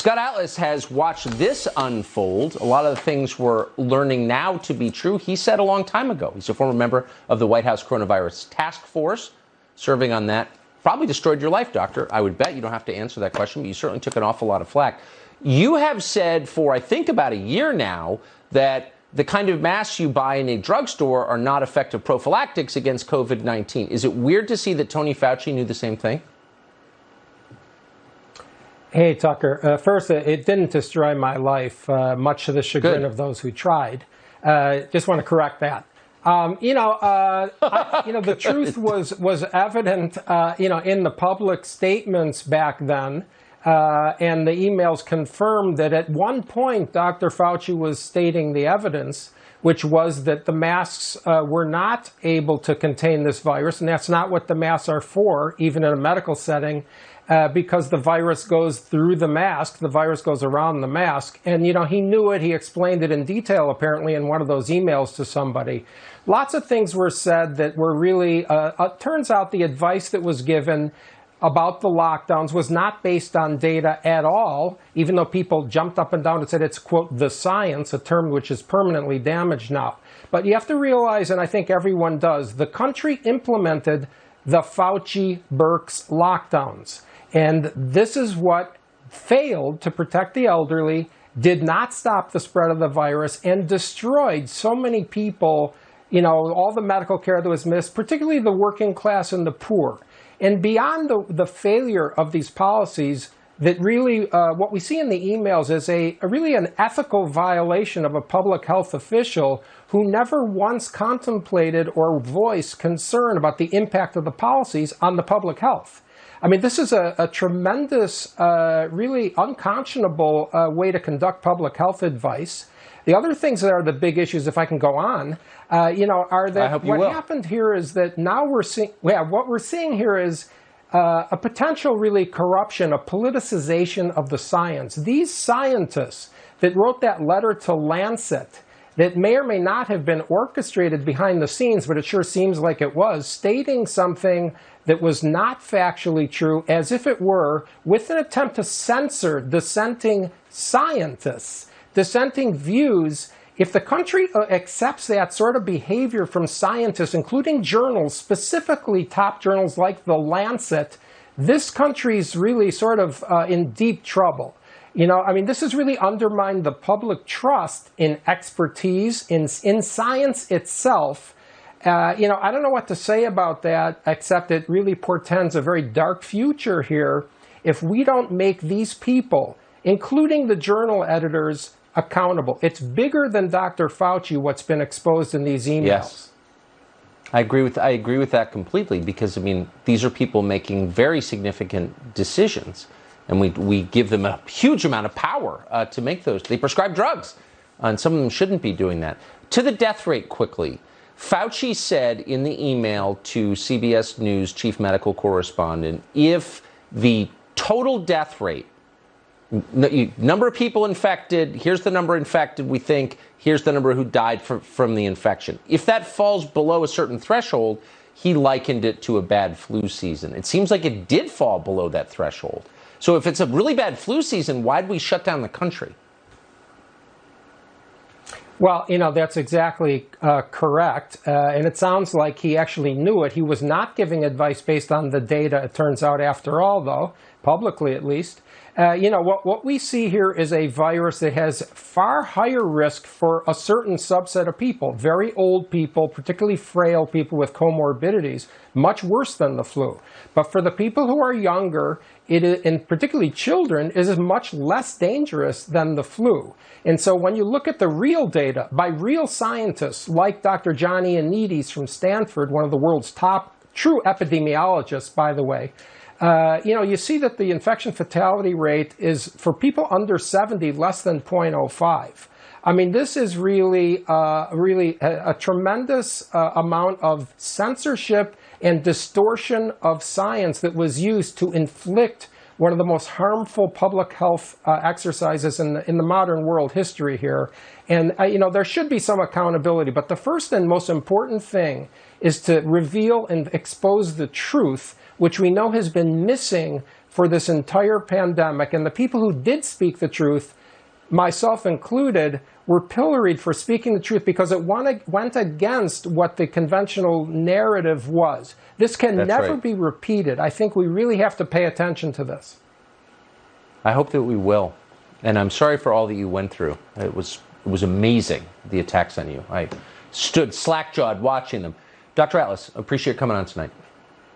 Scott Atlas has watched this unfold. A lot of the things we're learning now to be true, he said a long time ago. He's a former member of the White House Coronavirus Task Force, serving on that. Probably destroyed your life, doctor. I would bet you don't have to answer that question, but you certainly took an awful lot of flack. You have said for, I think, about a year now that the kind of masks you buy in a drugstore are not effective prophylactics against COVID-19. Is it weird to see that Tony Fauci knew the same thing? Hey, Tucker. First, it didn't destroy my life, much to the chagrin of those who tried. Just want to correct that. The truth was evident, in the public statements back then, and the emails confirmed that at one point Dr. Fauci was stating the evidence, which was that the masks were not able to contain this virus, and that's not what the masks are for, even in a medical setting. Because the virus goes through the mask, the virus goes around the mask. And, he knew it. He explained it in detail, apparently, in one of those emails to somebody. Lots of things were said that were really, turns out the advice that was given about the lockdowns was not based on data at all, even though people jumped up and down and said it's, quote, the science, a term which is permanently damaged now. But you have to realize, and I think everyone does, the country implemented the Fauci-Birx lockdowns. And this is what failed to protect the elderly, did not stop the spread of the virus, and destroyed so many people, all the medical care that was missed, particularly the working class and the poor. And beyond the failure of these policies, that really what we see in the emails is really an ethical violation of a public health official who never once contemplated or voiced concern about the impact of the policies on the public health. I mean, this is a tremendous, really unconscionable way to conduct public health advice. The other things that are the big issues, if I can go on, are that what happened here is that now what we're seeing here is a potential really corruption, a politicization of the science. These scientists that wrote that letter to Lancet, that may or may not have been orchestrated behind the scenes, but it sure seems like it was, stating something that was not factually true, as if it were, with an attempt to censor dissenting scientists, dissenting views. If the country accepts that sort of behavior from scientists, including journals, specifically top journals like The Lancet, this country's really sort of in deep trouble. This has really undermined the public trust in expertise, in science itself. I don't know what to say about that, except it really portends a very dark future here if we don't make these people, including the journal editors, accountable. It's bigger than Dr. Fauci, what's been exposed in these emails. Yes. I agree with that completely, because, these are people making very significant decisions. And we give them a huge amount of power to make those. They prescribe drugs, and some of them shouldn't be doing that. To the death rate quickly. Fauci said in the email to CBS News chief medical correspondent, if the total death rate, number of people infected, here's the number infected, we think, here's the number who died from the infection. If that falls below a certain threshold, he likened it to a bad flu season. It seems like it did fall below that threshold. So if it's a really bad flu season, why'd we shut down the country? Well, that's exactly correct. And it sounds like he actually knew it. He was not giving advice based on the data, it turns out, after all, though, publicly at least. What we see here is a virus that has far higher risk for a certain subset of people, very old people, particularly frail people with comorbidities, much worse than the flu. But for the people who are younger, and particularly children, is much less dangerous than the flu. And so when you look at the real data by real scientists like Dr. John Ioannidis from Stanford, one of the world's top true epidemiologists, by the way, you see that the infection fatality rate is, for people under 70, less than 0.05. This is really a tremendous amount of censorship and distortion of science that was used to inflict one of the most harmful public health exercises in the modern world history here. And, there should be some accountability. But the first and most important thing is to reveal and expose the truth, which we know has been missing for this entire pandemic. And the people who did speak the truth, myself included, were pilloried for speaking the truth because it went against what the conventional narrative was. This can never be repeated. I think we really have to pay attention to this. I hope that we will. And I'm sorry for all that you went through. It was amazing, the attacks on you. I stood slack-jawed watching them. Dr. Atlas, appreciate coming on tonight.